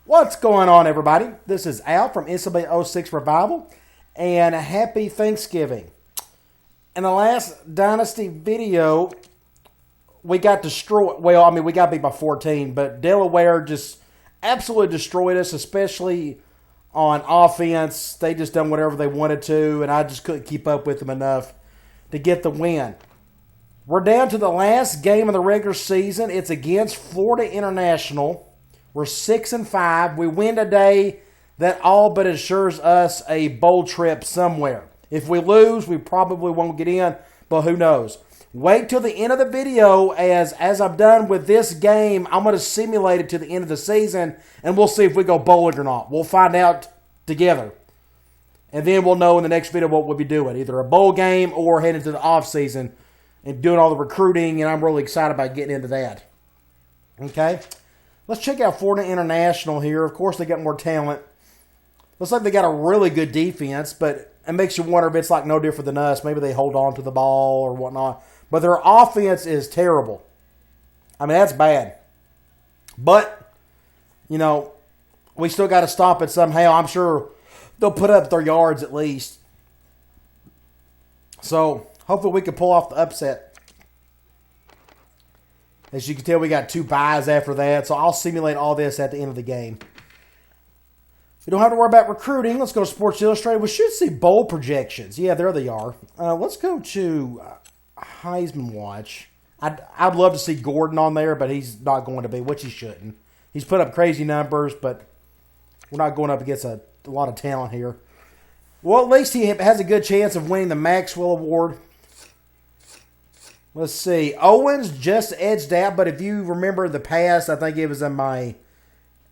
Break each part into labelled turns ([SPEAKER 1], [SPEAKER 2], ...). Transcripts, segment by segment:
[SPEAKER 1] What's going on, everybody? This is Al from NCAA 06 Revival, and a happy Thanksgiving. In the last Dynasty video, we got destroyed. Well, I mean, we got beat by 14, but Delaware just absolutely destroyed us, especially on offense. They just done whatever they wanted to, and I just couldn't keep up with them enough to get the win. We're down to the last game of the regular season. It's against Florida International. We're 6-5. We win today. That all but assures us a bowl trip somewhere. If we lose, we probably won't get in, but who knows? Wait till the end of the video, as I've done with this game, I'm going to simulate it to the end of the season, and we'll see if we go bowling or not. We'll find out together. And then we'll know in the next video what we'll be doing, either a bowl game or heading to the off-season and doing all the recruiting, and I'm really excited about getting into that. Okay? Let's check out Florida International here. Of course, they got more talent. Looks like they got a really good defense, but it makes you wonder if it's like no different than us. Maybe they hold on to the ball or whatnot. But their offense is terrible. I mean, that's bad. But, you know, we still got to stop it somehow. I'm sure they'll put up their yards at least. So, hopefully we can pull off the upset. As you can tell, we got 2 buys after that, so I'll simulate all this at the end of the game. We don't have to worry about recruiting. Let's go to Sports Illustrated. We should see bowl projections. Yeah, there they are. Let's go to Heisman Watch. I'd love to see Gordon on there, but he's not going to be, which he shouldn't. He's put up crazy numbers, but we're not going up against a lot of talent here. Well, at least he has a good chance of winning the Maxwell Award. Let's see. Owens just edged out, but if you remember the past, I think it was in my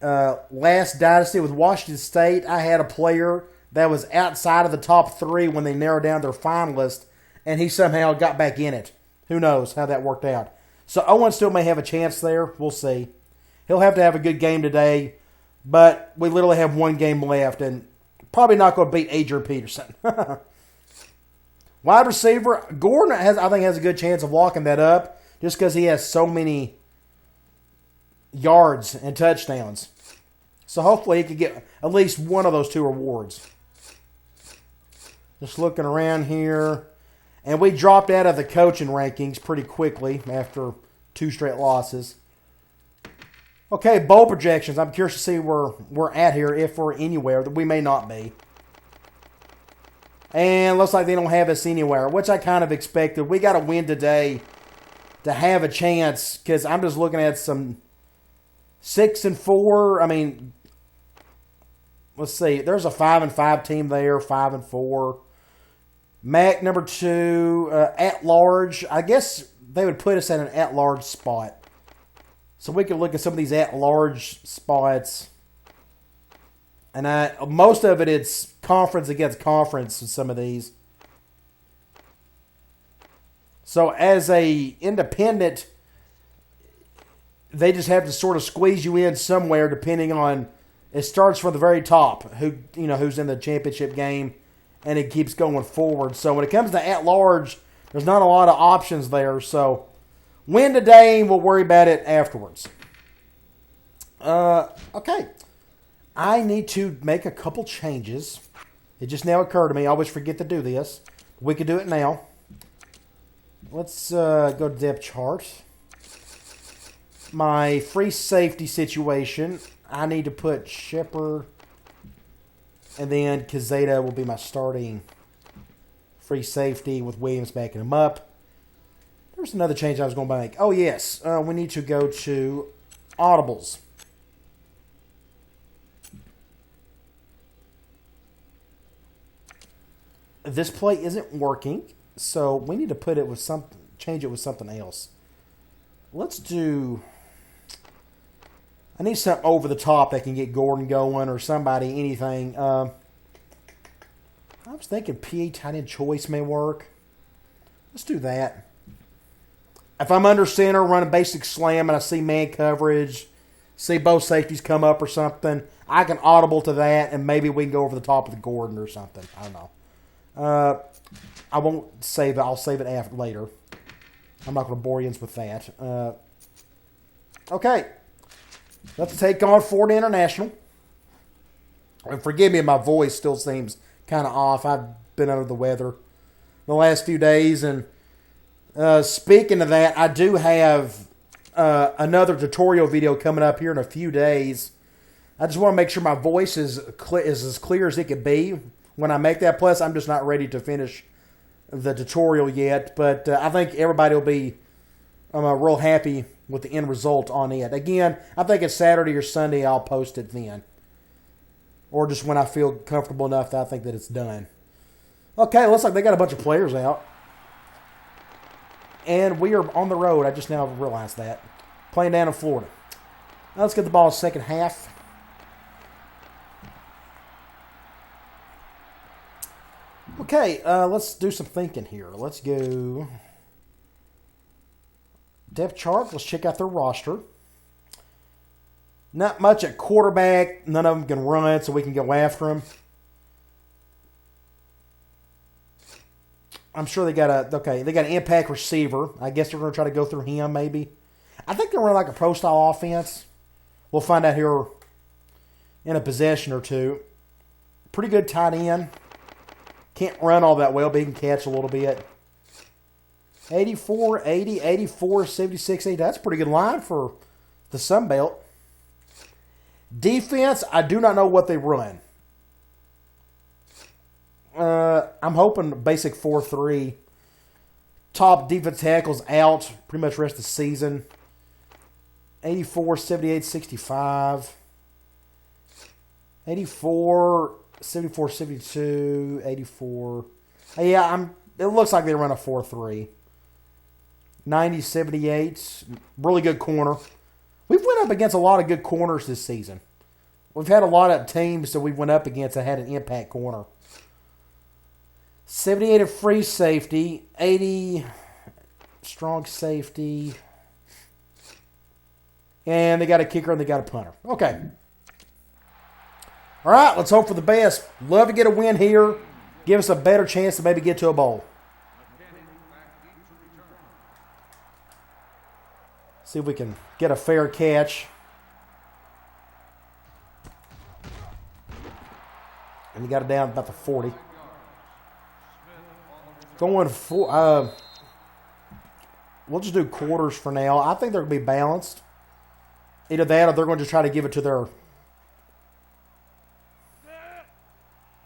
[SPEAKER 1] last Dynasty with Washington State. I had a player that was outside of the top 3 when they narrowed down their finalist, and he somehow got back in it. Who knows how that worked out. So Owens still may have a chance there. We'll see. He'll have to have a good game today, but we literally have 1 game left, and probably not going to beat Adrian Peterson. Wide receiver, Gordon I think has a good chance of locking that up just because he has so many yards and touchdowns. So hopefully he could get at least one of those 2 awards. Just looking around here. And we dropped out of the coaching rankings pretty quickly after 2 straight losses. Okay, bowl projections. I'm curious to see where we're at here, if we're anywhere. That we may not be. And looks like they don't have us anywhere, which I kind of expected. We got to win today to have a chance, because I'm just looking at some 6-4. I mean, let's see. There's a 5-5 team there, 5-4. MAC number 2, at large. I guess they would put us at an at large spot. So we could look at some of these at large spots. And most of it's conference against conference in some of these. So as a independent, they just have to sort of squeeze you in somewhere depending on, it starts from the very top, who's in the championship game, and it keeps going forward. So when it comes to at-large, there's not a lot of options there. So win today, we'll worry about it afterwards. Okay. I need to make a couple changes. It just now occurred to me. I always forget to do this. We can do it now. Let's go to depth chart. My free safety situation, I need to put Shepard, and then Kazeta will be my starting free safety with Williams backing him up. There's another change I was going to make. Oh, yes. We need to go to audibles. This play isn't working, so we need to put it with something, change it with something else. Let's do, I need something over the top that can get Gordon going or somebody, anything. I was thinking PA tight end choice may work. Let's do that. If I'm under center, run a basic slam, and I see man coverage, see both safeties come up or something, I can audible to that, and maybe we can go over the top of the Gordon or something. I don't know. I won't save it. I'll save it later. I'm not going to bore you with that. Okay. Let's take on Florida International. And forgive me, my voice still seems kind of off. I've been under the weather the last few days. And speaking of that, I do have another tutorial video coming up here in a few days. I just want to make sure my voice is as clear as it could be when I make that. Plus, I'm just not ready to finish the tutorial yet. But I think everybody will be real happy with the end result on it. Again, I think it's Saturday or Sunday. I'll post it then. Or just when I feel comfortable enough that I think that it's done. Okay, looks like they got a bunch of players out. And we are on the road. I just now realized that. Playing down in Florida. Now let's get the ball second half. Okay, let's do some thinking here. Let's go depth chart. Let's check out their roster. Not much at quarterback. None of them can run, so we can go after them. I'm sure they got an impact receiver. I guess they're going to try to go through him, maybe. I think they're running like a pro-style offense. We'll find out here in a possession or two. Pretty good tight end. Can't run all that well, but he can catch a little bit. 84, 80, 84, 76, 80. That's a pretty good line for the Sun Belt. Defense, I do not know what they run. I'm hoping basic 4-3. Top defense tackles out pretty much rest of the season. 84, 78, 65. 84, 74, 72, 84. Yeah, it looks like they run a 4-3. 90, 78. Really good corner. We've went up against a lot of good corners this season. We've had a lot of teams that we went up against that had an impact corner. 78 at free safety. 80 strong safety. And they got a kicker and they got a punter. Okay. All right, let's hope for the best. Love to get a win here. Give us a better chance to maybe get to a bowl. See if we can get a fair catch. And he got it down about the 40. Going for, we'll just do quarters for now. I think they're going to be balanced. Either that or they're going to try to give it to their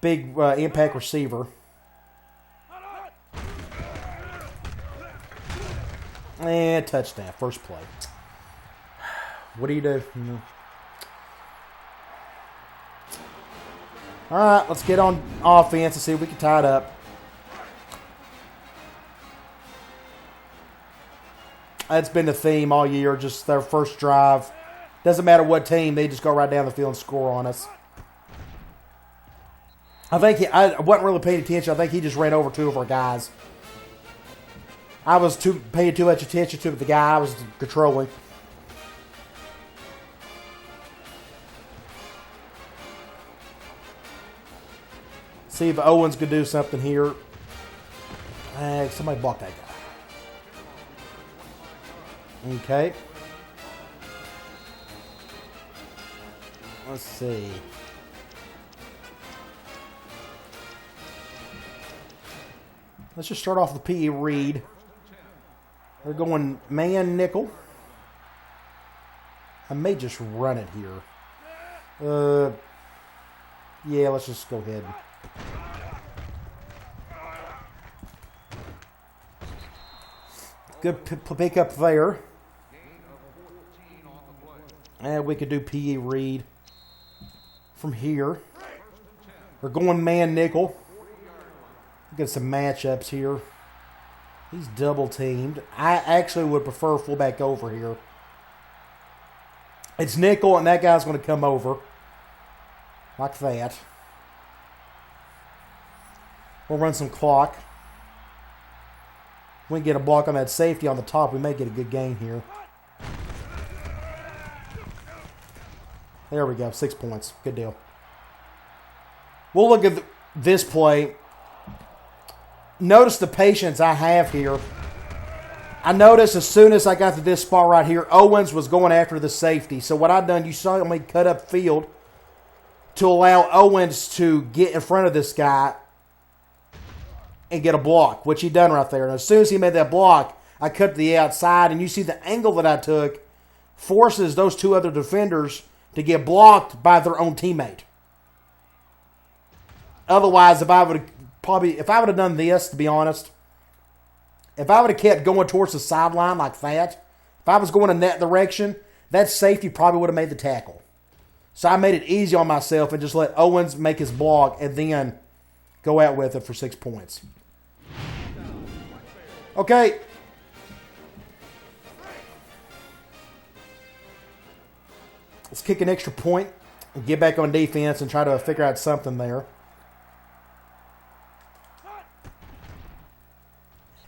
[SPEAKER 1] big impact receiver. And touchdown, first play. What do you do? All right, let's get on offense and see if we can tie it up. That's been the theme all year, just their first drive. Doesn't matter what team, they just go right down the field and score on us. I think I wasn't really paying attention. I think he just ran over two of our guys. I was paying too much attention to the guy I was controlling. See if Owens could do something here. Somebody block that guy. Okay. Let's see. Let's just start off with P.E. Reed. We're going man nickel. I may just run it here. Yeah, let's just go ahead. Good pick up there. And we could do P.E. Reed from here. We're going man nickel. Get some matchups here. He's double teamed. I actually would prefer fullback over here. It's nickel, and that guy's going to come over. Like that. We'll run some clock. We can get a block on that safety on the top. We may get a good gain here. There we go. 6 points. Good deal. We'll look at this play. Notice the patience I have here. I noticed as soon as I got to this spot right here, Owens was going after the safety. So what I've done, you saw me cut up field to allow Owens to get in front of this guy and get a block, which he done right there. And as soon as he made that block, I cut to the outside, and you see the angle that I took forces those two other defenders to get blocked by their own teammate. Otherwise, if I would have done this, to be honest, if I would have kept going towards the sideline like that, if I was going in that direction, that safety probably would have made the tackle. So I made it easy on myself and just let Owens make his block and then go out with it for 6 points. Okay. Let's kick an extra point and get back on defense and try to figure out something there.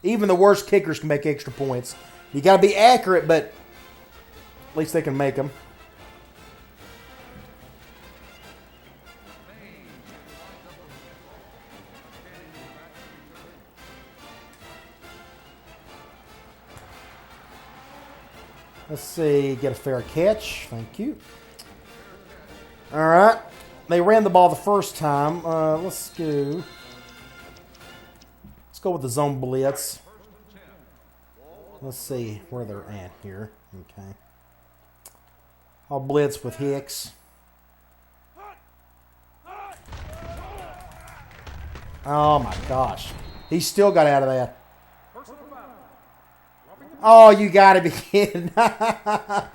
[SPEAKER 1] Even the worst kickers can make extra points. You got to be accurate, but at least they can make them. Let's see, get a fair catch. Thank you. All right. They ran the ball the first time. Let's go with the zone blitz. Let's see where they're at here. Okay. I'll blitz with Hicks. Oh my gosh. He still got out of that. Oh, you got to be kidding. I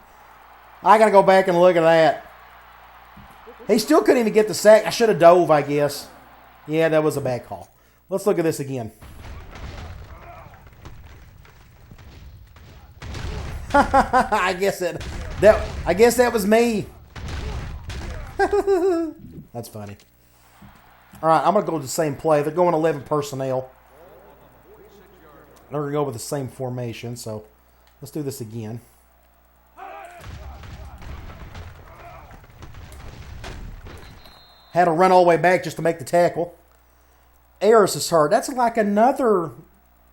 [SPEAKER 1] got to go back and look at that. He still couldn't even get the sack. I should have dove, I guess. Yeah, that was a bad call. Let's look at this again. I guess that was me. That's funny. All right, I'm going to go with the same play. They're going 11 personnel. They're going to go with the same formation, so let's do this again. Had to run all the way back just to make the tackle. Harris is hurt. That's like another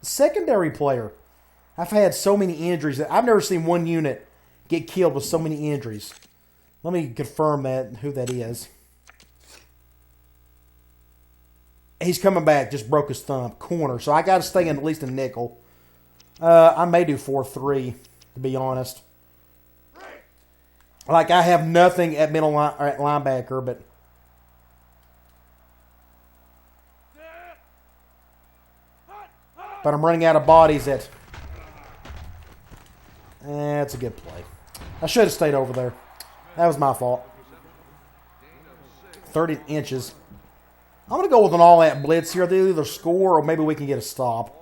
[SPEAKER 1] secondary player. I've had so many injuries. I've never seen one unit get killed with so many injuries. Let me confirm who that is. He's coming back. Just broke his thumb. Corner. So I got to stay in at least a nickel. I may do 4-3, to be honest. Like, I have nothing at middle line, or at linebacker, but... But I'm running out of bodies at... That's a good play. I should have stayed over there. That was my fault. 30 inches. I'm going to go with an all-out blitz here. They'll either score or maybe we can get a stop.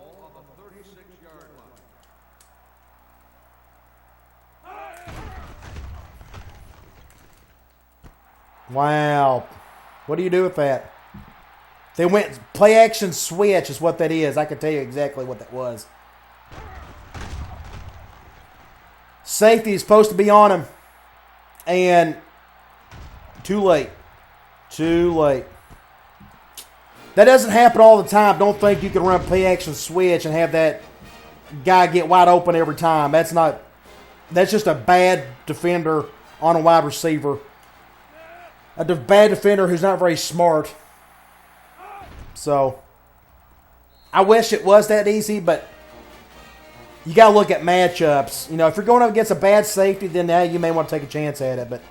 [SPEAKER 1] Wow. What do you do with that? They went play action switch is what that is. I can tell you exactly what that was. Safety is supposed to be on him. And too late. Too late. That doesn't happen all the time. Don't think you can run play action switch and have that guy get wide open every time. That's just a bad defender on a wide receiver. A bad defender who's not very smart. So, I wish it was that easy, but you got to look at matchups. You know, if you're going up against a bad safety, then now you may want to take a chance at it. But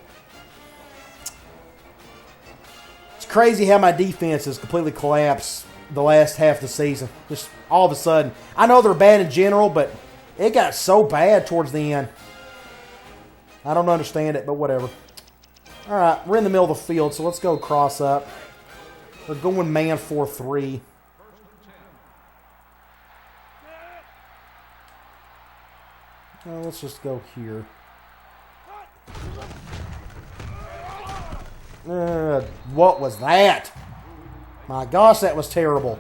[SPEAKER 1] it's crazy how my defense has completely collapsed the last half of the season. Just all of a sudden. I know they're bad in general, but it got so bad towards the end. I don't understand it, but whatever. All right, we're in the middle of the field, so let's go cross up. We're going man 4-3. Let's just go here. What was that? My gosh, that was terrible.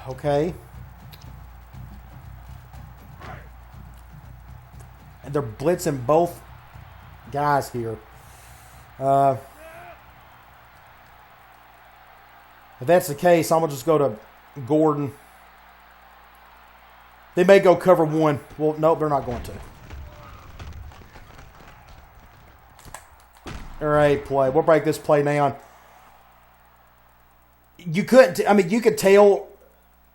[SPEAKER 1] Okay. And they're blitzing both guys here. If that's the case, I'm going to just go to Gordon. They may go cover one. Well, nope, they're not going to. All right, play. We'll break this play down. You couldn't. I mean, you could tell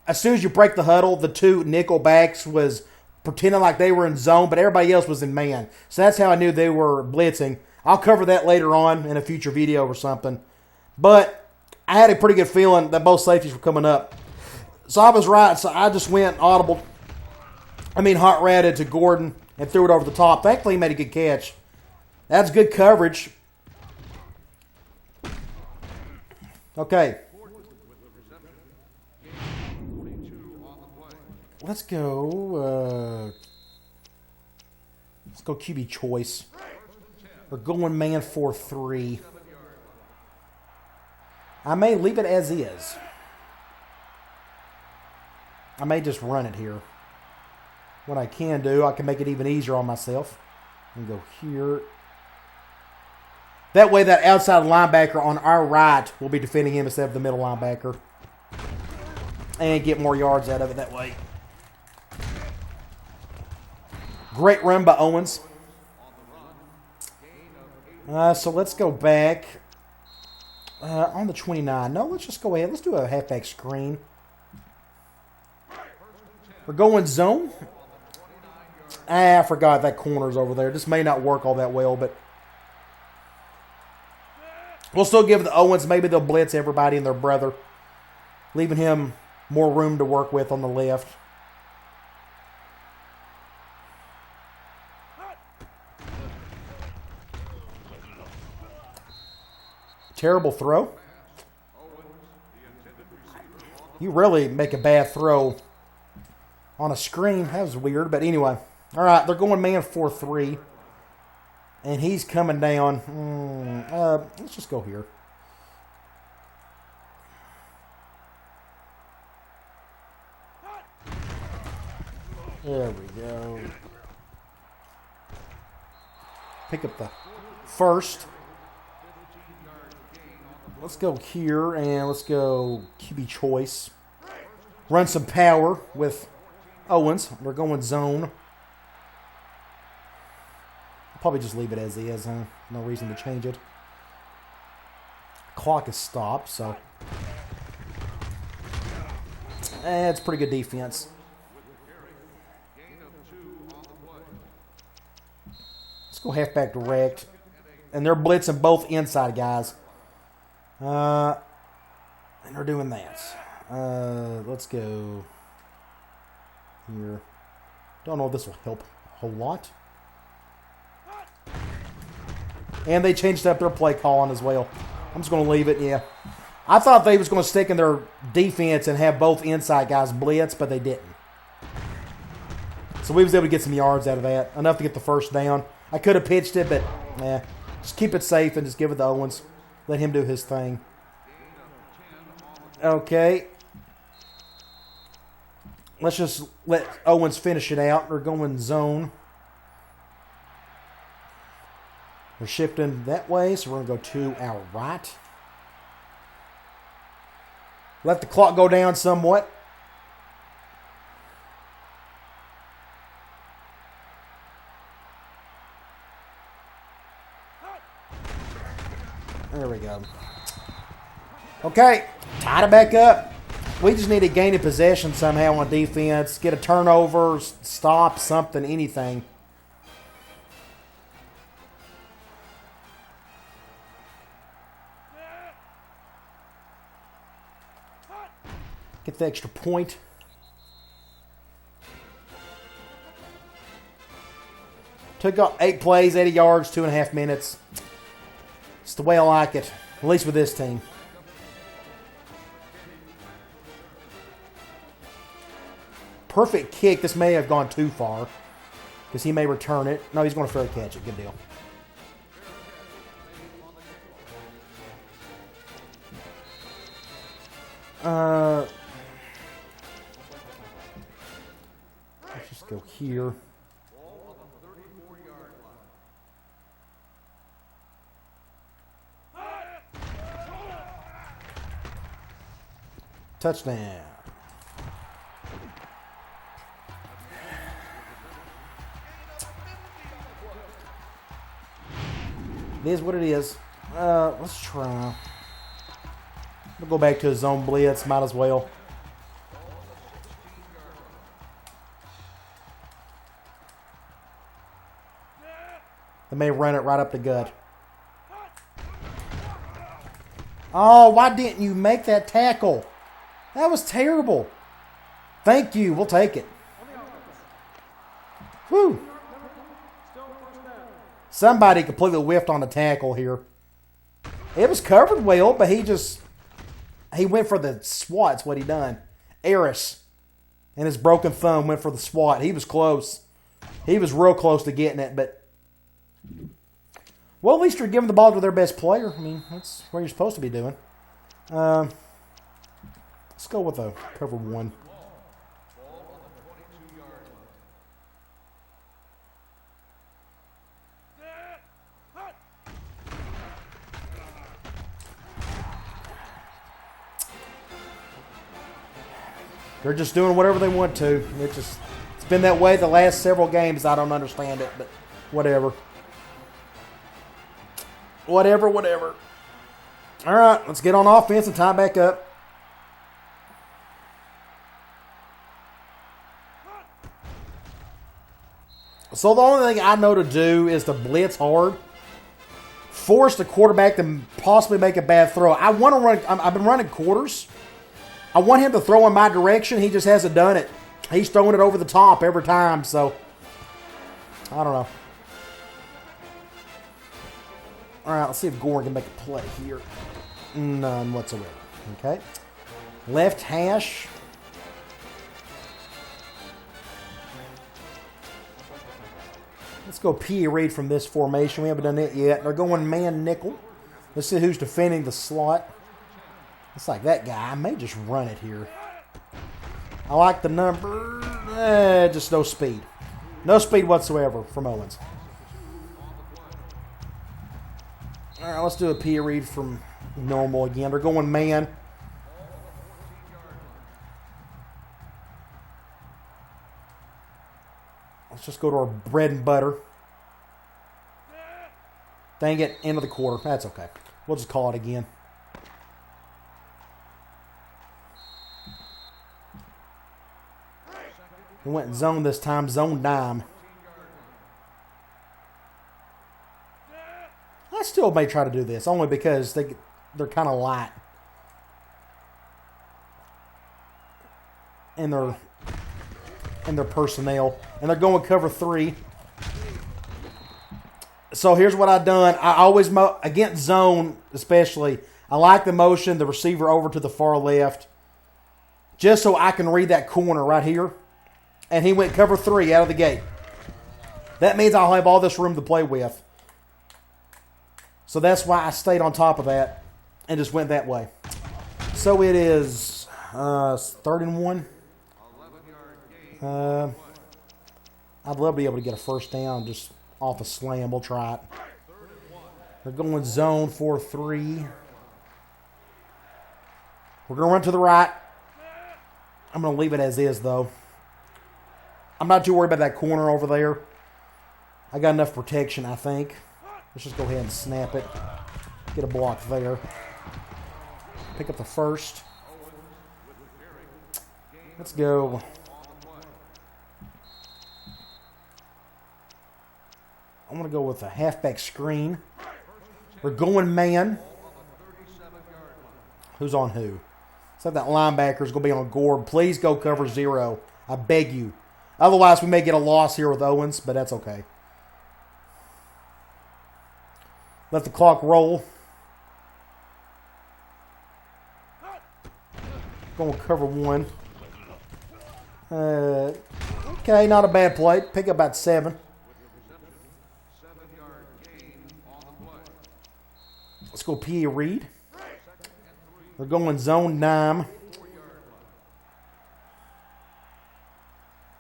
[SPEAKER 1] as soon as you break the huddle, the two nickel backs was pretending like they were in zone, but everybody else was in man. So that's how I knew they were blitzing. I'll cover that later on in a future video or something. But I had a pretty good feeling that both safeties were coming up. So I was right. So I just went hot ratted to Gordon and threw it over the top. Thankfully, he made a good catch. That's good coverage. Okay. Let's go QB choice. We're going man 4-3. I may leave it as is. I may just run it here. What I can do, I can make it even easier on myself. And go here. That way that outside linebacker on our right will be defending him instead of the middle linebacker. And get more yards out of it that way. Great run by Owens. So let's go back on the 29. No, let's just go ahead. Let's do a halfback screen. We're going zone. I forgot that corner's over there. This may not work all that well, but we'll still give the Owens. Maybe they'll blitz everybody and their brother, leaving him more room to work with on the left. Terrible throw. You really make a bad throw on a screen. That was weird, but anyway. All right, they're going man 4-3. And he's coming down. Let's just go here. There we go. Pick up the first. Let's go here, and let's go QB choice. Run some power with Owens. We're going zone. I'll probably just leave it as is, huh? No reason to change it. Clock is stopped, so. It's pretty good defense. Let's go halfback direct. And they're blitzing both inside guys. And they're doing that. Let's go here. Don't know if this will help a whole lot. And they changed up their play calling as well. I'm just going to leave it, yeah. I thought they was going to stick in their defense and have both inside guys blitz, but they didn't. So we was able to get some yards out of that. Enough to get the first down. I could have pitched it, but just keep it safe and just give it to Owens. Let him do his thing. Okay. Let's just let Owens finish it out. We're going zone. We're shifting that way, so we're going to go to our right. Let the clock go down somewhat. There we go. Okay, tied it back up. We just need to gain a possession somehow on defense. Get a turnover, stop, something, anything. Get the extra point. Took 8 plays, 80 yards, 2.5 minutes. It's the way I like it, at least with this team. Perfect kick. This may have gone too far because he may return it. No, he's going to fair catch it. Good deal. Let's just go here. Touchdown. It is what it is. Let's try. We'll go back to a zone blitz. Might as well. They may run it right up the gut. Oh, why didn't you make that tackle? That was terrible. Thank you. We'll take it. Whew. Somebody completely whiffed on the tackle here. It was covered well, but he went for the swat. That's what he done. Eris and his broken thumb went for the swat. He was close. He was real close to getting it, but well, at least you're giving the ball to their best player. I mean, that's what you're supposed to be doing. Let's go with a cover one. They're just doing whatever they want to. It's been that way the last several games. I don't understand it, but whatever. Whatever. All right, let's get on offense and tie back up. So the only thing I know to do is to blitz hard. Force the quarterback to possibly make a bad throw. I want to run. I've been running quarters. I want him to throw in my direction. He just hasn't done it. He's throwing it over the top every time, so I don't know. All right, let's see if Gordon can make a play here. None whatsoever. Okay. Left hash. Let's go P. Read from this formation. We haven't done it yet. They're going man nickel. Let's see who's defending the slot. It's like that guy. I may just run it here. I like the number. Just no speed. No speed whatsoever from Owens. All right, let's do a P. Read from normal again. They're going man. Let's just go to our bread and butter. Dang it, end of the quarter. That's okay. We'll just call it again. We went zone this time, zone dime. I still may try to do this, only because they're kind of light. In their personnel. And they're going cover 3. So here's what I've done. I always, against zone especially, I like the motion, the receiver over to the far left, just so I can read that corner right here. And he went cover 3 out of the gate. That means I'll have all this room to play with. So that's why I stayed on top of that and just went that way. So it is 3rd and 1. I'd love to be able to get a first down just off a slam. We'll try it. They're going zone 4-3. We're going to run to the right. I'm going to leave it as is, though. I'm not too worried about that corner over there. I got enough protection, I think. Let's just go ahead and snap it. Get a block there. Pick up the first. Let's go. I'm going to go with a halfback screen. We're going man. Who's on who? So that linebacker's going to be on Gord. Please go cover 0. I beg you. Otherwise, we may get a loss here with Owens, but that's okay. Let the clock roll. Going to cover 1. Okay, not a bad play. Pick up about 7. Let's go P.A. Reed. We're going zone dime.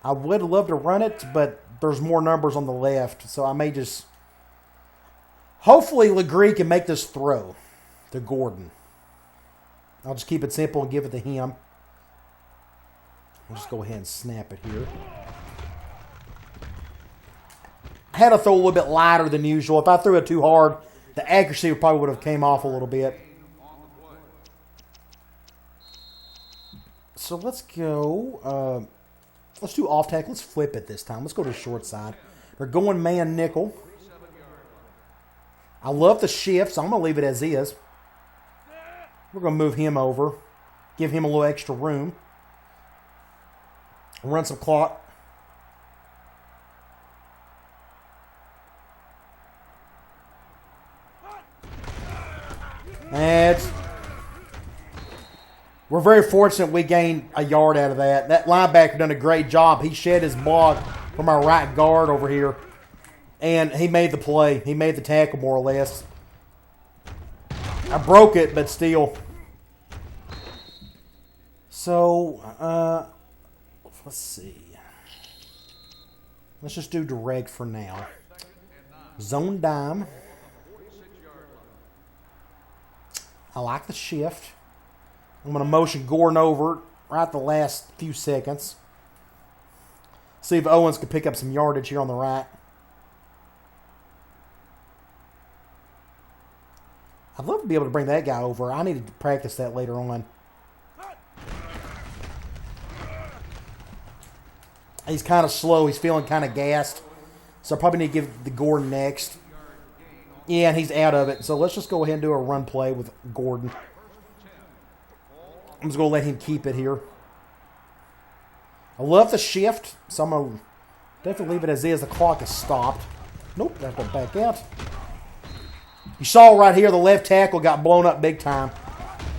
[SPEAKER 1] I would love to run it, but there's more numbers on the left, so I may just... Hopefully, Legree can make this throw to Gordon. I'll just keep it simple and give it to him. I'll just go ahead and snap it here. I had to throw a little bit lighter than usual. If I threw it too hard, the accuracy probably would have came off a little bit. So let's go. Let's do off tackle. Let's flip it this time. Let's go to the short side. They're going man nickel. I love the shift, so I'm going to leave it as is. We're going to move him over. Give him a little extra room. Run some clock. We're very fortunate we gained a yard out of that. That linebacker done a great job. He shed his block from our right guard over here. And he made the play. He made the tackle more or less. I broke it, but still. So, let's see. Let's just do direct for now. Zone dime. I like the shift. I'm going to motion Gordon over right the last few seconds. See if Owens can pick up some yardage here on the right. I'd love to be able to bring that guy over. I need to practice that later on. He's kind of slow. He's feeling kind of gassed. So I probably need to give the Gordon next. Yeah, and he's out of it. So let's just go ahead and do a run play with Gordon. I'm just going to let him keep it here. I love the shift. So I'm going to definitely leave it as is. The clock is stopped. Nope, I have to back out. You saw right here the left tackle got blown up big time.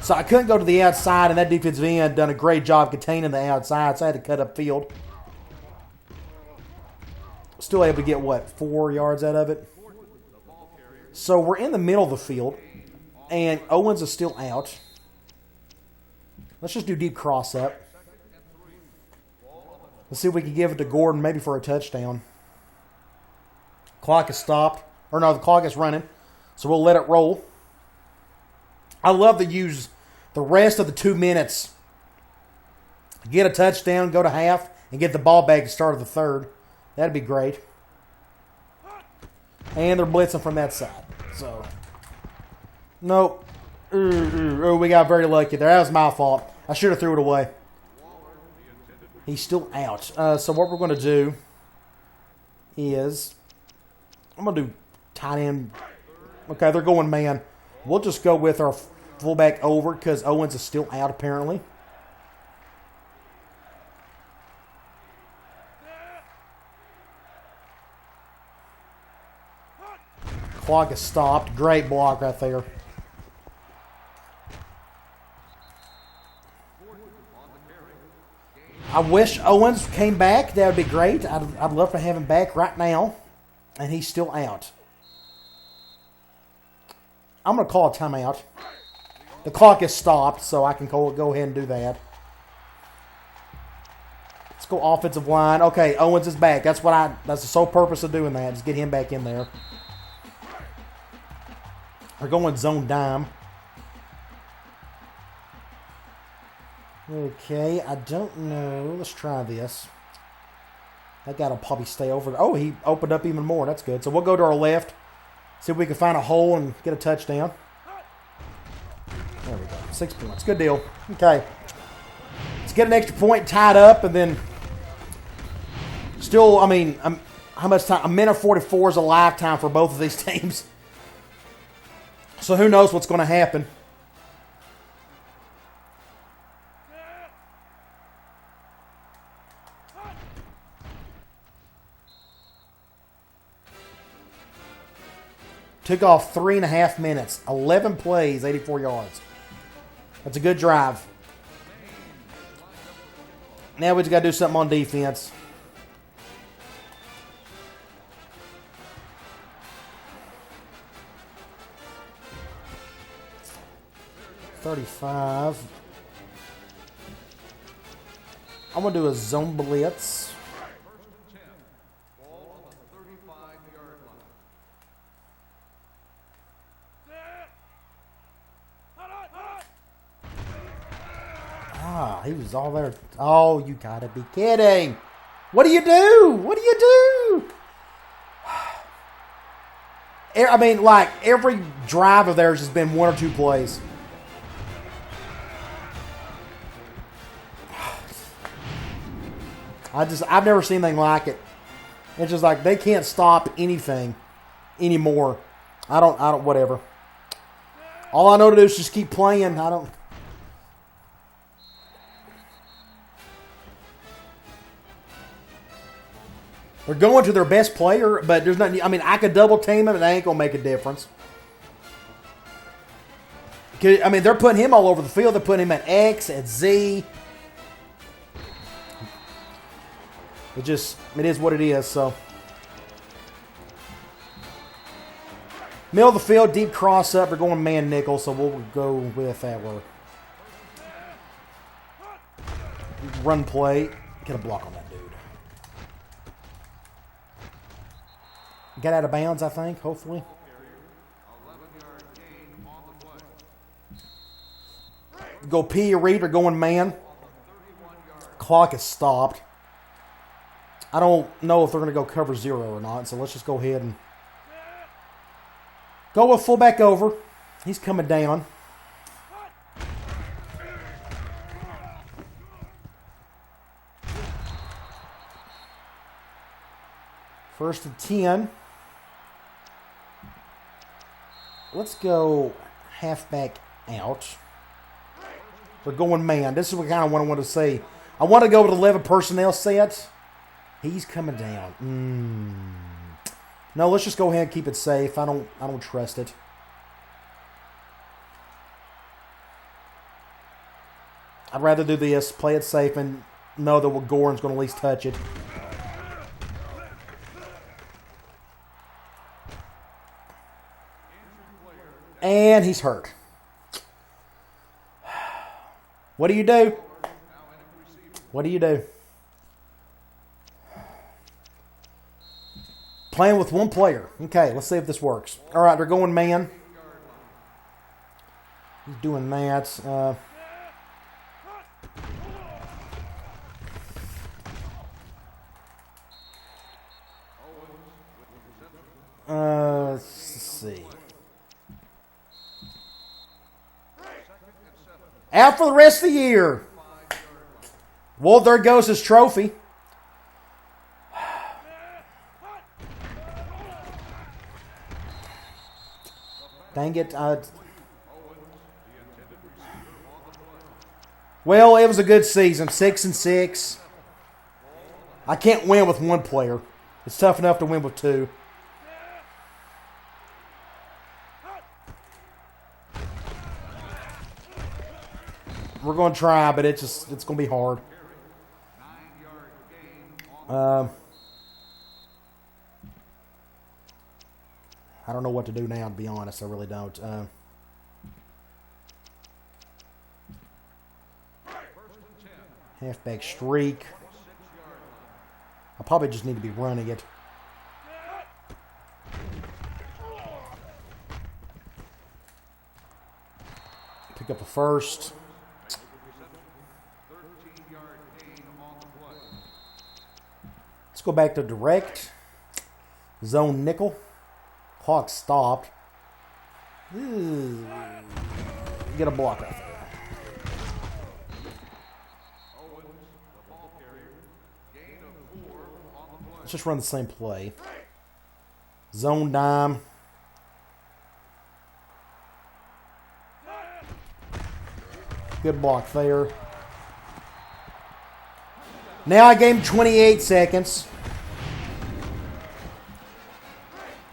[SPEAKER 1] So I couldn't go to the outside, and that defensive end done a great job containing the outside, so I had to cut up field. Still able to get, what, 4 yards out of it? So we're in the middle of the field, and Owens is still out. Let's just do deep cross up. Let's see if we can give it to Gordon, maybe for a touchdown. Clock is stopped. Or no, the clock is running. So we'll let it roll. I love to use the rest of the 2 minutes. Get a touchdown, go to half, and get the ball back at the start of the third. That'd be great. And they're blitzing from that side. So, nope. Oh, we got very lucky there. That was my fault. I should have threw it away. He's still out. So what we're going to do is, I'm going to do tight end. Okay, they're going man. We'll just go with our fullback over because Owens is still out apparently. Clock is stopped. Great block right there. I wish Owens came back. That would be great. I'd love to have him back right now. And he's still out. I'm going to call a timeout. The clock is stopped, so I can go ahead and do that. Let's go offensive line. Okay, Owens is back. That's the sole purpose of doing that, is get him back in there. We're going zone dime. Okay, I don't know. Let's try this. That guy will probably stay over. Oh, he opened up even more. That's good. So we'll go to our left. See if we can find a hole and get a touchdown. There we go. 6 points. Good deal. Okay. Let's get an extra point tied up and then still, I mean, how much time? A minute 44 is a lifetime for both of these teams. So who knows what's going to happen. Took off 3.5 minutes. 11 plays, 84 yards. That's a good drive. Now we just got to do something on defense. $35. I'm going to do a zone blitz. He was all there. Oh, you gotta be kidding. What do you do? What do you do? I mean, like, every drive of theirs has been 1 or 2 plays. I've never seen anything like it. It's just like they can't stop anything anymore. Whatever. All I know to do is just keep playing. They're going to their best player, but there's nothing. I mean, I could double team him, and that ain't gonna make a difference. I mean, they're putting him all over the field. They're putting him at X, at Z. It is what it is. So, middle of the field, deep cross up. They're going man nickel, so we'll go with that word. Run play. Get a block on that dude. Get out of bounds, I think, hopefully. Go P or read or going man. Clock is stopped. I don't know if they're going to go cover 0 or not, so let's just go ahead and go with fullback over. He's coming down. First and 10. Let's go halfback out. We're going man. This is what kind of what I want to say. I want to go with 11 personnel sets. He's coming down. No, let's just go ahead and keep it safe. I don't trust it. I'd rather do this, play it safe, and know that Gordon's going to at least touch it. And he's hurt. What do you do? What do you do? Playing with 1 player. Okay, let's see if this works. All right, they're going man. He's doing that. Let's see. Out for the rest of the year. Well, there goes his trophy. Dang it. Well, it was a good season. 6-6. I can't win with 1 player. It's tough enough to win with 2. We're going to try, but it's going to be hard. I don't know what to do now, to be honest. I really don't. Halfback streak. I probably just need to be running it. Pick up a first. Let's go back to direct. Zone nickel. Clock stopped. Ooh. Get a block out there. Let's just run the same play. Zone dime. Good block there. Now I gave him 28 seconds.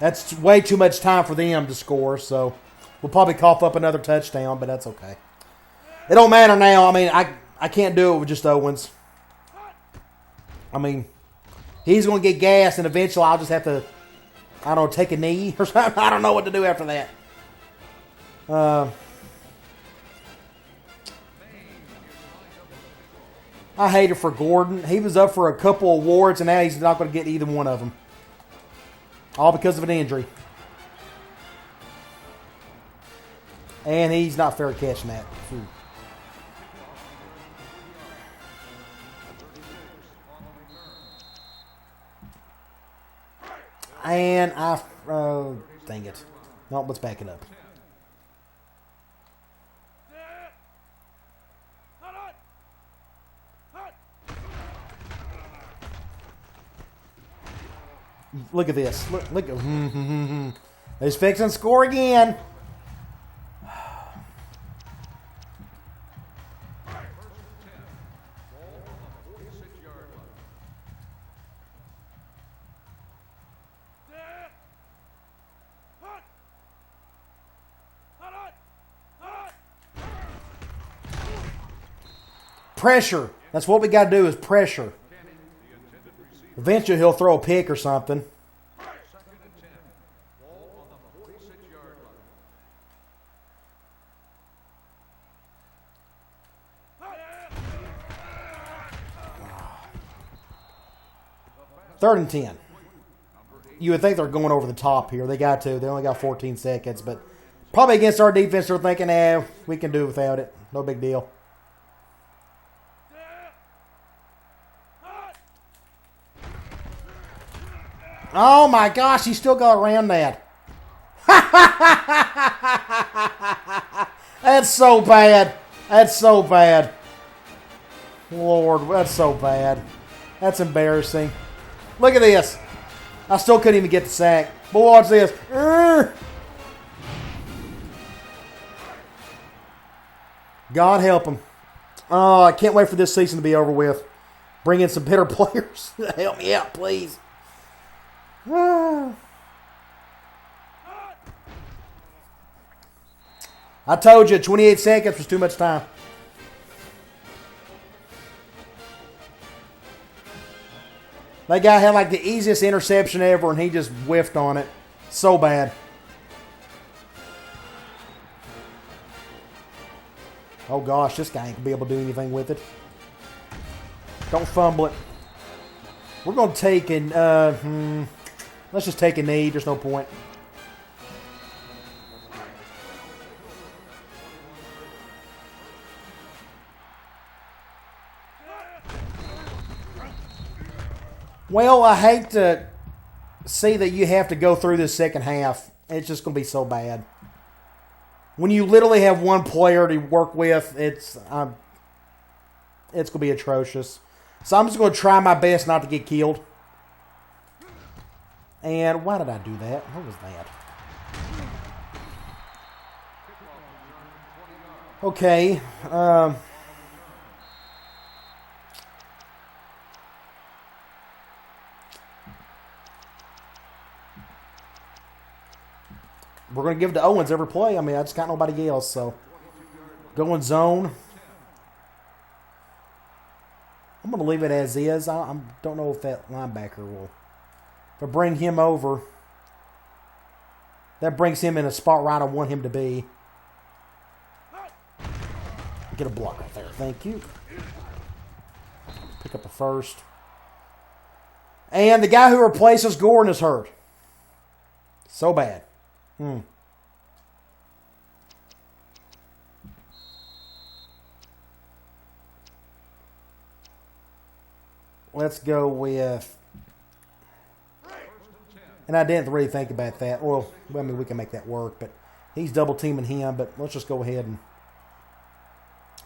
[SPEAKER 1] That's way too much time for them to score, so we'll probably cough up another touchdown, but that's okay. It don't matter now. I mean, I can't do it with just Owens. I mean, he's going to get gassed, and eventually I'll just have to, I don't know, take a knee or something. I don't know what to do after that. I hate it for Gordon. He was up for a couple awards, and now he's not going to get either one of them. All because of an injury. And he's not fair at catching that. And I Dang it. No, let's back it up. Look at this. Look at. He's fixing to score again. Pressure. That's what we got to do is pressure. Eventually he'll throw a pick or something. Third and 10. You would think they're going over the top here. They got to. They only got 14 seconds. But probably against our defense, they're thinking, we can do without it. No big deal. Oh my gosh, he still got around that. That's so bad. That's so bad. Lord, that's so bad. That's embarrassing. Look at this. I still couldn't even get the sack. But watch this. God help him. Oh, I can't wait for this season to be over with. Bring in some better players. Help me out, please. I told you 28 seconds was too much time. That guy had like the easiest interception ever and he just whiffed on it. So bad. Oh gosh, this guy ain't gonna be able to do anything with it. Don't fumble it. We're gonna take an let's just take a knee. There's no point. Well, I hate to see that you have to go through this second half. It's just going to be so bad. When you literally have one player to work with, it's going to be atrocious. So I'm just going to try my best not to get killed. And why did I do that? What was that? Okay. We're going to give it to Owens every play. I mean, I just got nobody else, so. Going zone. I'm going to leave it as is. I don't know if that linebacker will. If I bring him over, that brings him in a spot right I want him to be. Get a block right there. Thank you. Pick up a first. And the guy who replaces Gordon is hurt. So bad. Let's go with... And I didn't really think about that. Well, I mean, we can make that work, but he's double teaming him, but let's just go ahead and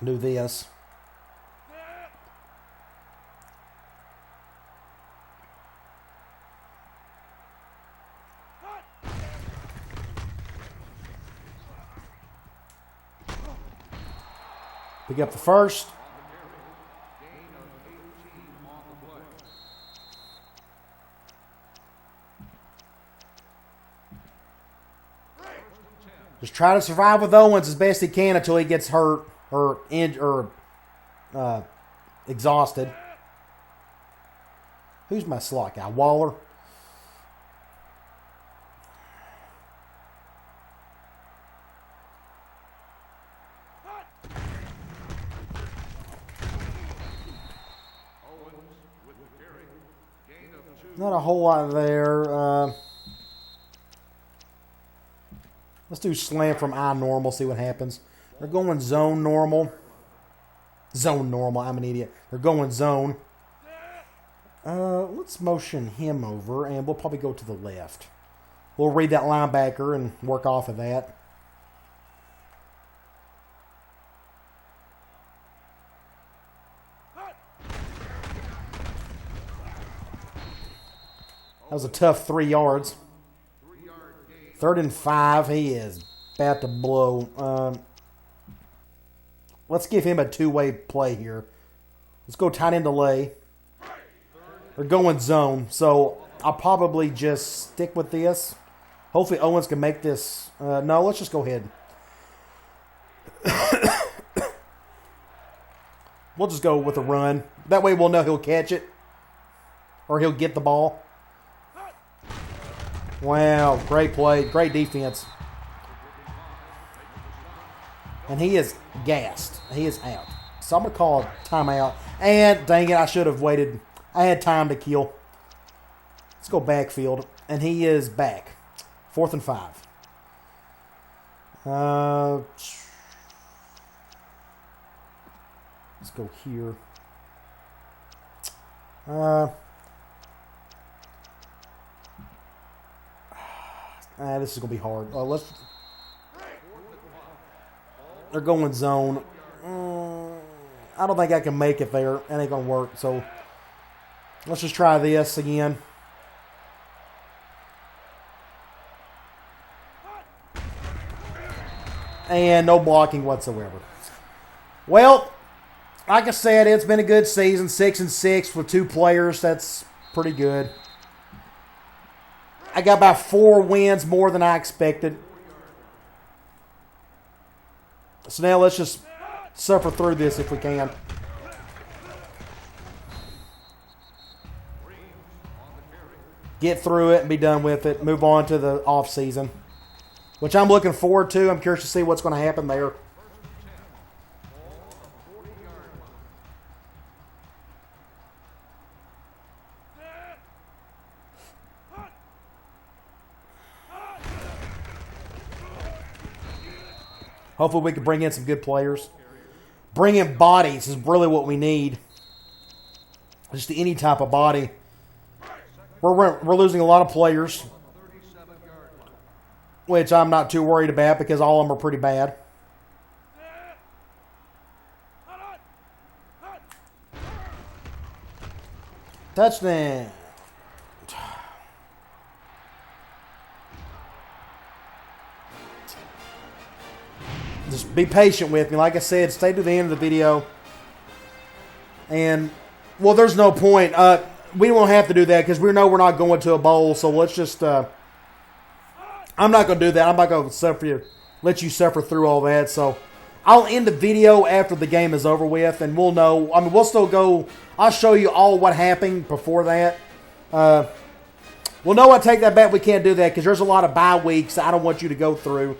[SPEAKER 1] do this. Pick up the first. Just try to survive with Owens as best he can until he gets hurt or injured or exhausted. Who's my slot guy? Waller. Not a whole lot there. Let's do slam from I normal, see what happens. They're going zone normal. Zone normal, I'm an idiot. They're going zone. Let's motion him over, and we'll probably go to the left. We'll read that linebacker and work off of that. That was a tough 3 yards. 3rd and 5. He is about to blow. Let's give him a two-way play here. Let's go tight end delay. We're going zone. So I'll probably just stick with this. Hopefully Owens can make this. No, let's just go ahead. We'll just go with a run. That way we'll know he'll catch it. Or he'll get the ball. Wow, great play. Great defense. And he is gassed. He is out. So I'm going to call a timeout. And dang it, I should have waited. I had time to kill. Let's go backfield. And he is back. 4th and 5. Let's go here. This is going to be hard. They're going zone. I don't think I can make it there. It ain't going to work. So let's just try this again. And no blocking whatsoever. Well, like I said, it's been a good season. 6-6 with 2 players. That's pretty good. I got about 4 wins more than I expected. So now let's just suffer through this if we can. Get through it and be done with it. Move on to the off season, which I'm looking forward to. I'm curious to see what's going to happen there. Hopefully we can bring in some good players. Bring in bodies is really what we need. Just any type of body. We're losing a lot of players, which I'm not too worried about because all of them are pretty bad. Touchdown. Just be patient with me. Like I said, stay to the end of the video. And, well, there's no point. We won't have to do that because we know we're not going to a bowl. So let's just, I'm not going to do that. I'm not going to let you suffer through all that. So I'll end the video after the game is over with. And we'll know. I mean, we'll still go. I'll show you all what happened before that. Well, no, I take that back. We can't do that because there's a lot of bye weeks I don't want you to go through.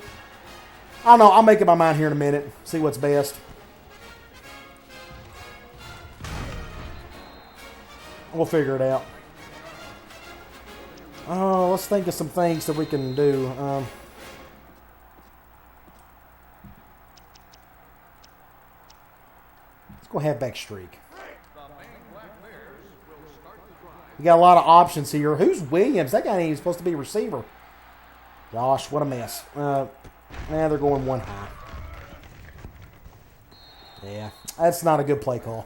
[SPEAKER 1] I don't know. I'll make up my mind here in a minute. See what's best. We'll figure it out. Oh, let's think of some things that we can do. Let's go halfback streak. We got a lot of options here. Who's Williams? That guy ain't even supposed to be a receiver. Gosh, what a mess. They're going one high. Yeah, that's not a good play call.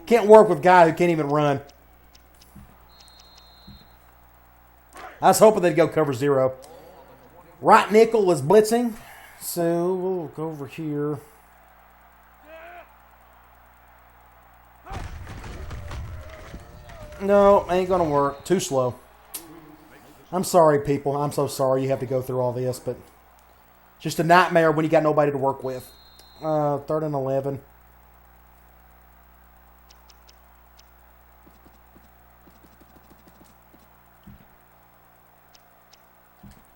[SPEAKER 1] Can't work with a guy who can't even run. I was hoping they'd go cover 0. Right nickel is blitzing. So we'll go over here. No, ain't going to work. Too slow. I'm sorry, people. I'm so sorry you have to go through all this, but just a nightmare when you got nobody to work with. 3rd and 11.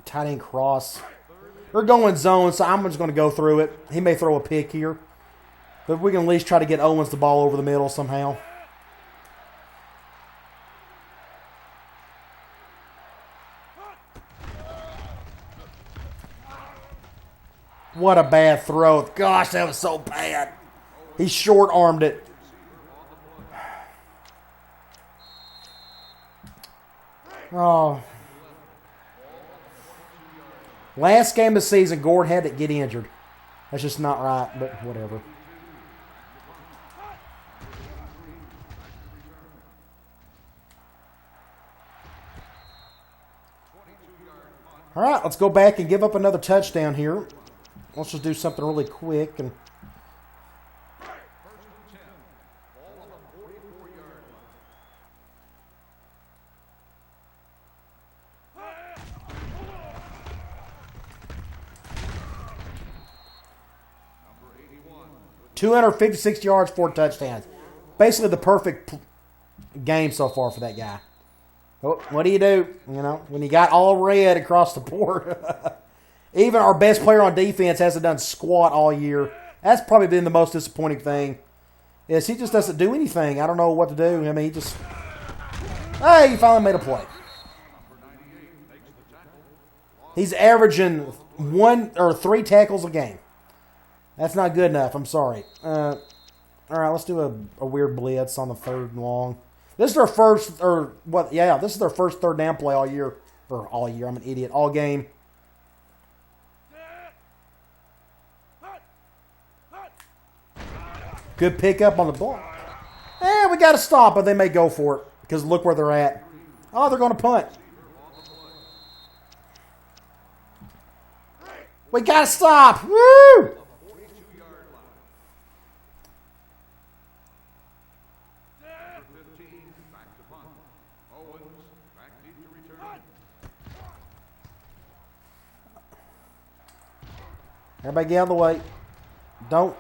[SPEAKER 1] Tight end cross. We're going zone, so I'm just going to go through it. He may throw a pick here. But we can at least try to get Owens the ball over the middle somehow. What a bad throw. Gosh, that was so bad. He short-armed it. Oh. Last game of the season, Gord had to get injured. That's just not right, but whatever. All right, let's go back and give up another touchdown here. Let's just do something really quick. And 256 yards, 4 touchdowns. Basically the perfect game so far for that guy. What do? You know, when you got all red across the board. Even our best player on defense hasn't done squat all year. That's probably been the most disappointing thing. Is he just doesn't do anything. I don't know what to do. I mean, he just... Hey, he finally made a play. He's averaging 1 or 3 tackles a game. That's not good enough. I'm sorry. All right, let's do a weird blitz on the 3rd and long. This is their first, or what? Yeah, this is their first 3rd down play all year. Or all year. I'm an idiot. All game. Good pickup on the block. We got to stop, but they may go for it because look where they're at. Oh, they're going to punt. We got to stop. Woo! Everybody get out of the way. Don't.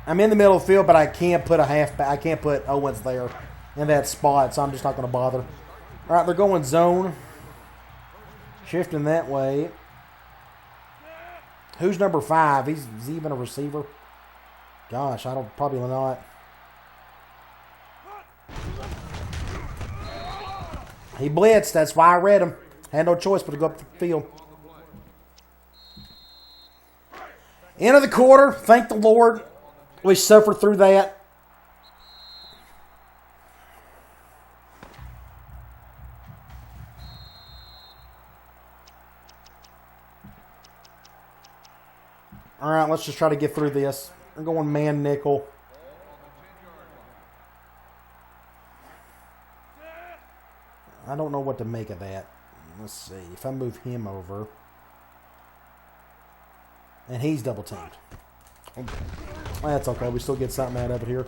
[SPEAKER 1] I'm in the middle of the field, but I can't put I can't put Owens there in that spot, so I'm just not going to bother. All right, they're going zone. Shifting that way. Who's number 5? Is he even a receiver? Gosh, I don't. Probably not. He blitzed. That's why I read him. Had no choice but to go up the field. End of the quarter. Thank the Lord. We suffered through that. All right, let's just try to get through this. We're going man nickel. I don't know what to make of that. Let's see. If I move him over. And he's double teamed. That's okay. We still get something out of it here.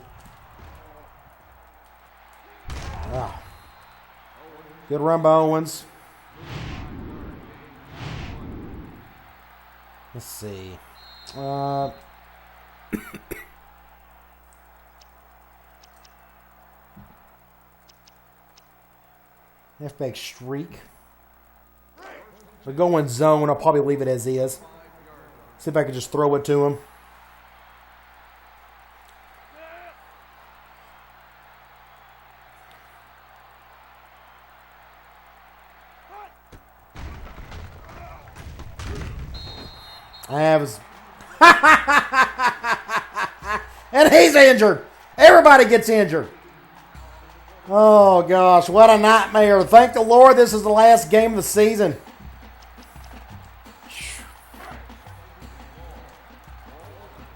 [SPEAKER 1] Wow. Good run by Owens. Let's see. Halfback streak. We're going zone. I'll probably leave it as is. See if I can just throw it to him. And he's injured. Everybody gets injured. Oh, gosh. What a nightmare. Thank the Lord this is the last game of the season.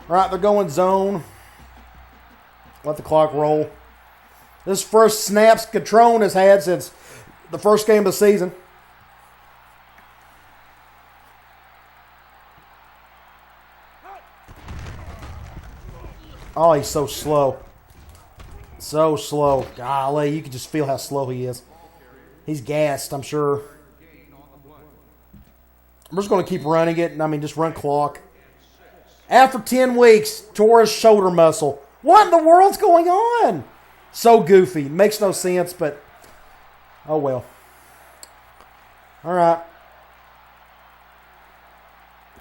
[SPEAKER 1] All right, they're going zone. Let the clock roll. This first snaps Catrone has had since the first game of the season. Oh, he's so slow. So slow. Golly, you can just feel how slow he is. He's gassed, I'm sure. I'm just going to keep running it. I mean, just run clock. After 10 weeks, tore his shoulder muscle. What in the world's going on? So goofy. Makes no sense, but oh well. All right.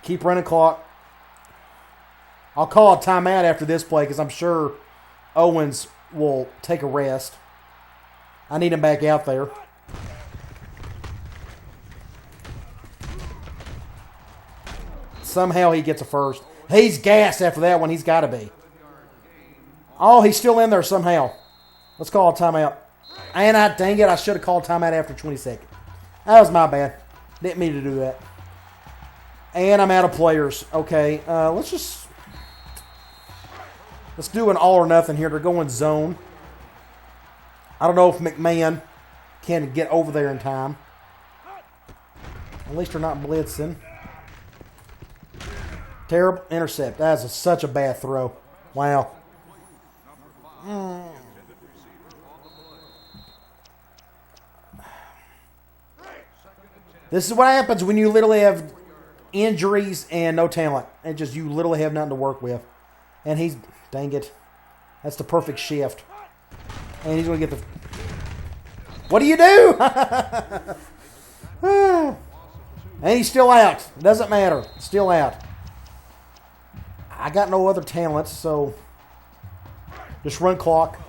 [SPEAKER 1] Keep running clock. I'll call a timeout after this play because I'm sure Owens will take a rest. I need him back out there. Somehow he gets a first. He's gassed after that one. He's got to be. Oh, he's still in there somehow. Let's call a timeout. And dang it, I should have called timeout after 20 seconds. That was my bad. Didn't mean to do that. And I'm out of players. Okay, let's do an all or nothing here. They're going zone. I don't know if McMahon can get over there in time. At least they're not blitzing. Terrible intercept. That is such a bad throw. Wow. This is what happens when you literally have injuries and no talent. And just you literally have nothing to work with. And he's, dang it. That's the perfect shift. And he's going to get the... What do you do? And he's still out. It doesn't matter. Still out. I got no other talents, so just run clock.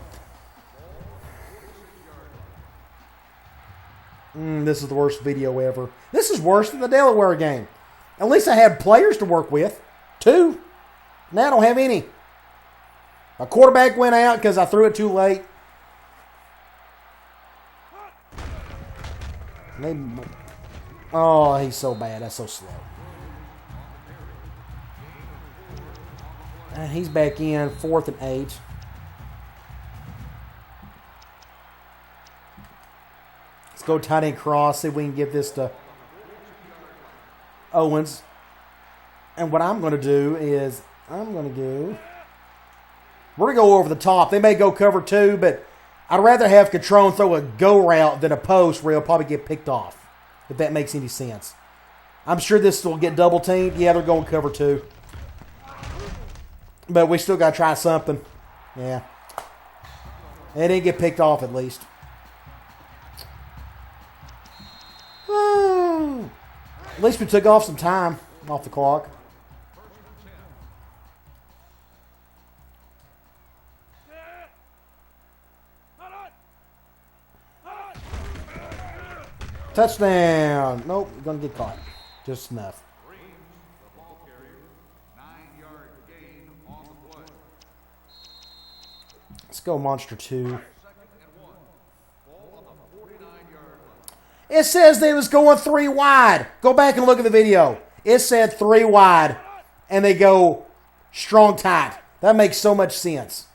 [SPEAKER 1] This is the worst video ever. This is worse than the Delaware game. At least I had players to work with. 2. Now I don't have any. My quarterback went out because I threw it too late. Oh, he's so bad. That's so slow. And he's back in 4th and 8. Let's go tight end cross. See if we can get this to Owens. And what I'm going to do is we're going to go over the top. They may go cover 2, but I'd rather have Catrone throw a go route than a post where he'll probably get picked off, if that makes any sense. I'm sure this will get double teamed. Yeah, they're going cover 2. But we still got to try something. Yeah. They didn't get picked off at least. At least we took off some time off the clock. Touchdown. Nope, you're going to get caught. Just enough. Let's go Monster 2. It says they was going 3 wide. Go back and look at the video. It said 3 wide, and they go strong tight. That makes so much sense.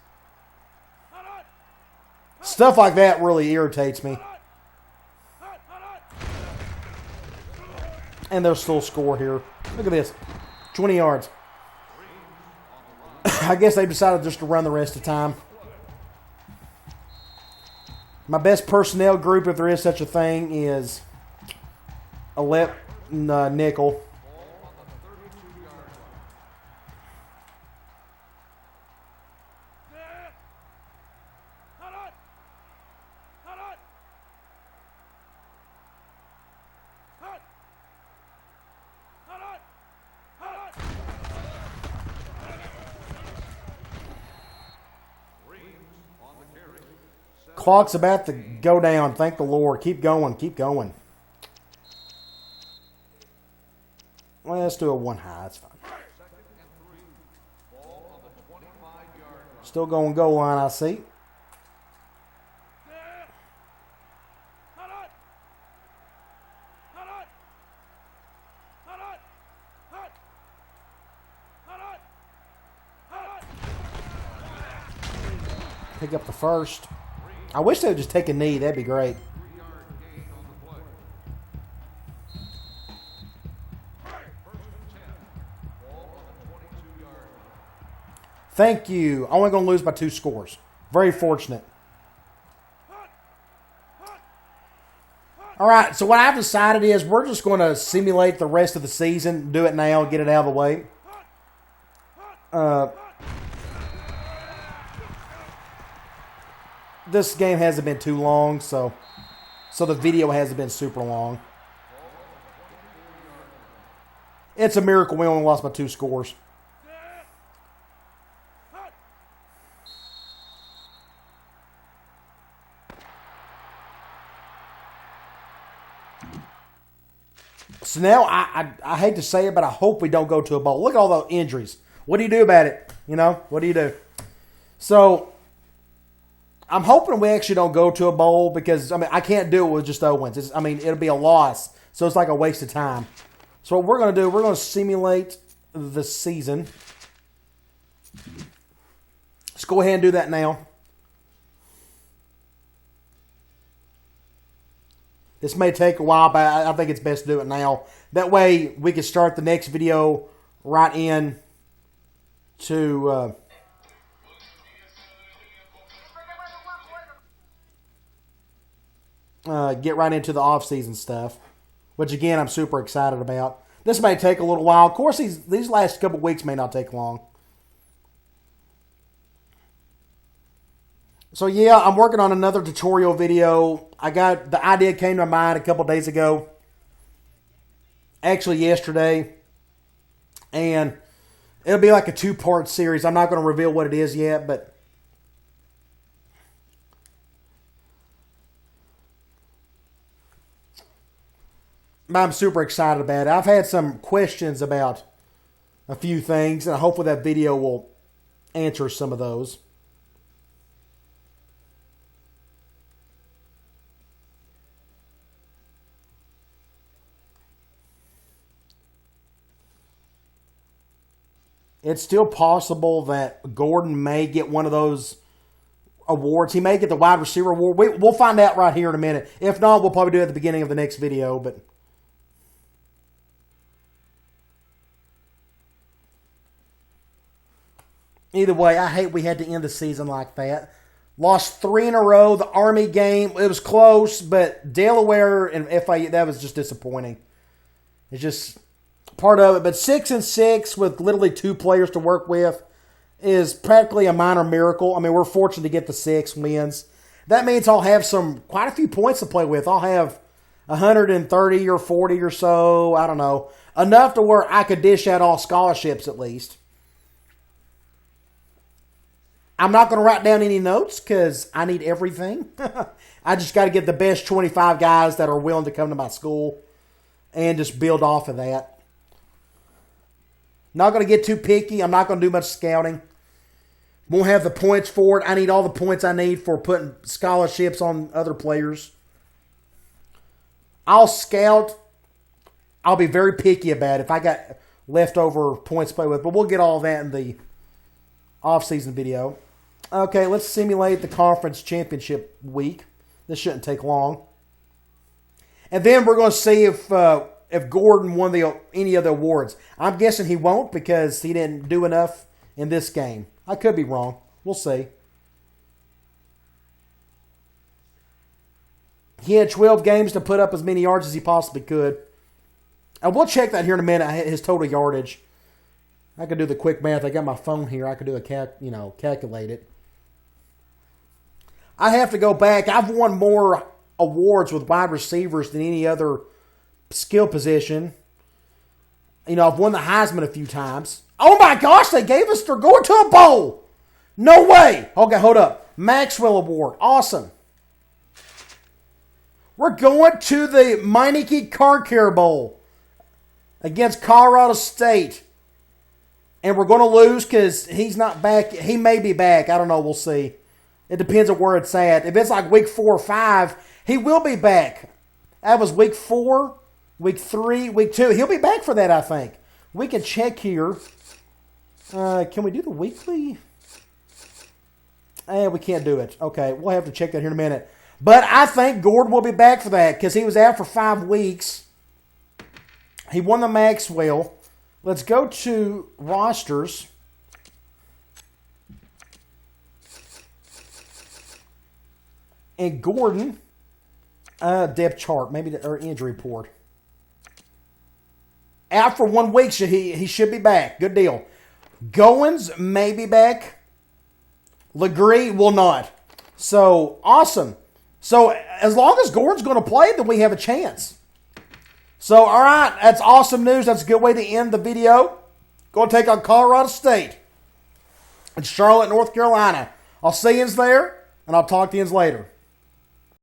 [SPEAKER 1] Stuff like that really irritates me. And they'll still score here. Look at this. 20 yards. I guess they decided just to run the rest of the time. My best personnel group, if there is such a thing, is a left nickel. Clock's about to go down. Thank the Lord. Keep going. Keep going. Well, let's do a 1 high. That's fine. Still going goal line, I see. Pick up the first. I wish they would just take a knee. That'd be great. Thank you. Only going to lose by 2 scores. Very fortunate. All right, so what I've decided is we're just going to simulate the rest of the season, do it now, get it out of the way. This game hasn't been too long, so the video hasn't been super long. It's a miracle we only lost by 2 scores. So now, I hate to say it, but I hope we don't go to a bowl. Look at all the injuries. What do you do about it? You know, what do you do? So, I'm hoping we actually don't go to a bowl because, I mean, I can't do it with just Owens. It'll be a loss. So it's like a waste of time. So what we're going to do, we're going to simulate the season. Let's go ahead and do that now. This may take a while, but I think it's best to do it now. That way we can start the next video right in to... get right into the off-season stuff, which, again, I'm super excited about. This may take a little while. Of course, these last couple weeks may not take long. So, yeah, I'm working on another tutorial video. The idea came to my mind a couple days ago. Actually, yesterday. And it'll be like a 2-part series. I'm not going to reveal what it is yet, but... I'm super excited about it. I've had some questions about a few things, and hopefully that video will answer some of those. It's still possible that Gordon may get one of those awards. He may get the wide receiver award. We'll find out right here in a minute. If not, we'll probably do it at the beginning of the next video, but... Either way, I hate we had to end the season like that. Lost 3 in a row. The Army game, it was close, but Delaware and FIU, that was just disappointing. It's just part of it. But 6-6 with literally 2 players to work with is practically a minor miracle. I mean, we're fortunate to get the 6 wins. That means I'll have quite a few points to play with. I'll have 130 or 40 or so. I don't know. Enough to where I could dish out all scholarships at least. I'm not going to write down any notes because I need everything. I just got to get the best 25 guys that are willing to come to my school and just build off of that. Not going to get too picky. I'm not going to do much scouting. Won't have the points for it. I need all the points I need for putting scholarships on other players. I'll scout. I'll be very picky about it if I got leftover points to play with. But we'll get all that in the off-season video. Okay, let's simulate the conference championship week. This shouldn't take long. And then we're going to see if Gordon won any of the awards. I'm guessing he won't because he didn't do enough in this game. I could be wrong. We'll see. He had 12 games to put up as many yards as he possibly could. And we'll check that here in a minute, his total yardage. I could do the quick math. I got my phone here. I could do calculate it. I have to go back. I've won more awards with wide receivers than any other skill position. I've won the Heisman a few times. Oh my gosh, they're going to a bowl. No way. Okay, hold up. Maxwell Award. Awesome. We're going to the Meineke Car Care Bowl against Colorado State. And we're going to lose because he's not back. He may be back. I don't know. We'll see. It depends on where it's at. If it's like week 4 or 5, he will be back. That was week 4, week 3, week 2. He'll be back for that, I think. We can check here. Can we do the weekly? We can't do it. Okay, we'll have to check that here in a minute. But I think Gordon will be back for that because he was out for 5 weeks. He won the Maxwell. Let's go to rosters. And Gordon, depth chart, or injury report. Out for 1 week, he should be back. Good deal. Goins may be back. Legree will not. So, awesome. So, as long as Gordon's going to play, then we have a chance. So, all right, that's awesome news. That's a good way to end the video. Going to take on Colorado State in Charlotte, North Carolina. I'll see you there, and I'll talk to you later.